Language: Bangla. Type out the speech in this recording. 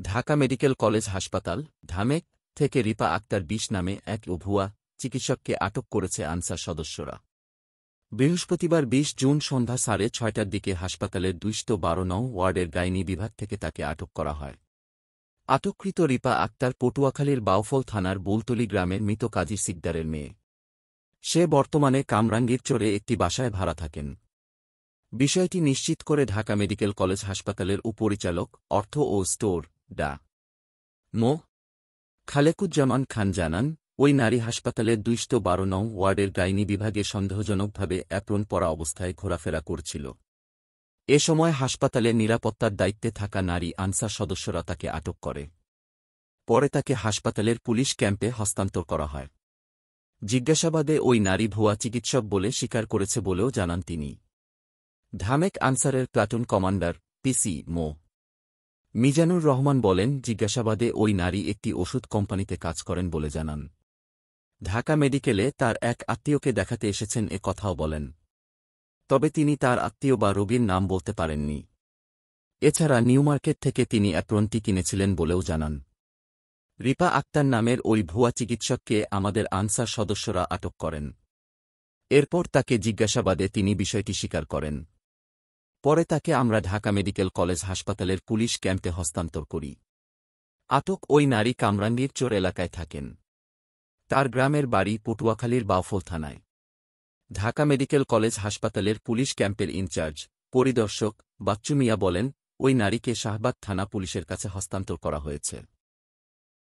ঢাকা মেডিকেল কলেজ হাসপাতাল, ঢামেক থেকে রিপা আক্তার ২০ নামে এক ভুয়া চিকিৎসককে আটক করেছে আনসার সদস্যরা। বৃহস্পতিবার ২০ জুন সন্ধ্যা ৬:৩০টার দিকে হাসপাতালের ২১২ নং ওয়ার্ডের গাইনি বিভাগ থেকে তাকে আটক করা হয়। আটককৃত রিপা আক্তার পটুয়াখালীর বাউফল থানার বুলতলি গ্রামের মৃত কাজী সিকদারের মেয়ে। সে বর্তমানে কামরাঙ্গীরচরে একটি বাসায় ভাড়া থাকেন। বিষয়টি নিশ্চিত করে ঢাকা মেডিকেল কলেজ হাসপাতালের উপপরিচালক অর্থ ও স্টোর ডা. মো. খালেকুজ্জামান খান জানান, ওই নারী হাসপাতালের ২১২ নং ওয়ার্ডের গাইনি বিভাগে সন্দেহজনকভাবে অ্যাপ্রন পরা অবস্থায় ঘোরাফেরা করছিল। এ সময় হাসপাতালের নিরাপত্তার দায়িত্বে থাকা নারী আনসার সদস্যরা তাকে আটক করে। পরে তাকে হাসপাতালের পুলিশ ক্যাম্পে হস্তান্তর করা হয়। জিজ্ঞাসাবাদে ওই নারী ভুয়া চিকিৎসক বলে স্বীকার করেছে বলেও জানান তিনি। ঢামেক আনসারের প্লাটুন কমান্ডার পিসি মো. মিজানুর রহমান বলেন, জিজ্ঞাসাবাদে ওই নারী একটি ওষুধ কোম্পানিতে কাজ করেন বলে জানান। ঢাকা মেডিকেলে তার এক আত্মীয়কে দেখাতে এসেছেন এ কথাও বলেন। তবে তিনি তার আত্মীয় বা রোগীর নাম বলতে পারেননি। এছাড়া নিউমার্কেট থেকে তিনি অ্যাপ্রনটি কিনেছিলেন বলেও জানান। রিপা আক্তার নামের ওই ভুয়া চিকিৎসককে আমাদের আনসার সদস্যরা আটক করেন। এরপর তাকে জিজ্ঞাসাবাদে তিনি বিষয়টি স্বীকার করেন। পরে তাকে আমরা ঢাকা মেডিকেল কলেজ হাসপাতালের পুলিশ ক্যাম্পে হস্তান্তর করি। আটক ওই নারী কামরাঙ্গীরচর এলাকায় থাকেন। তার গ্রামের বাড়ি পটুয়াখালীর বাউফল থানায়। ঢাকা মেডিকেল কলেজ হাসপাতালের পুলিশ ক্যাম্পের ইনচার্জ পরিদর্শক বাচ্চু মিয়া বলেন, ওই নারীকে শাহবাগ থানা পুলিশের কাছে হস্তান্তর করা হয়েছে।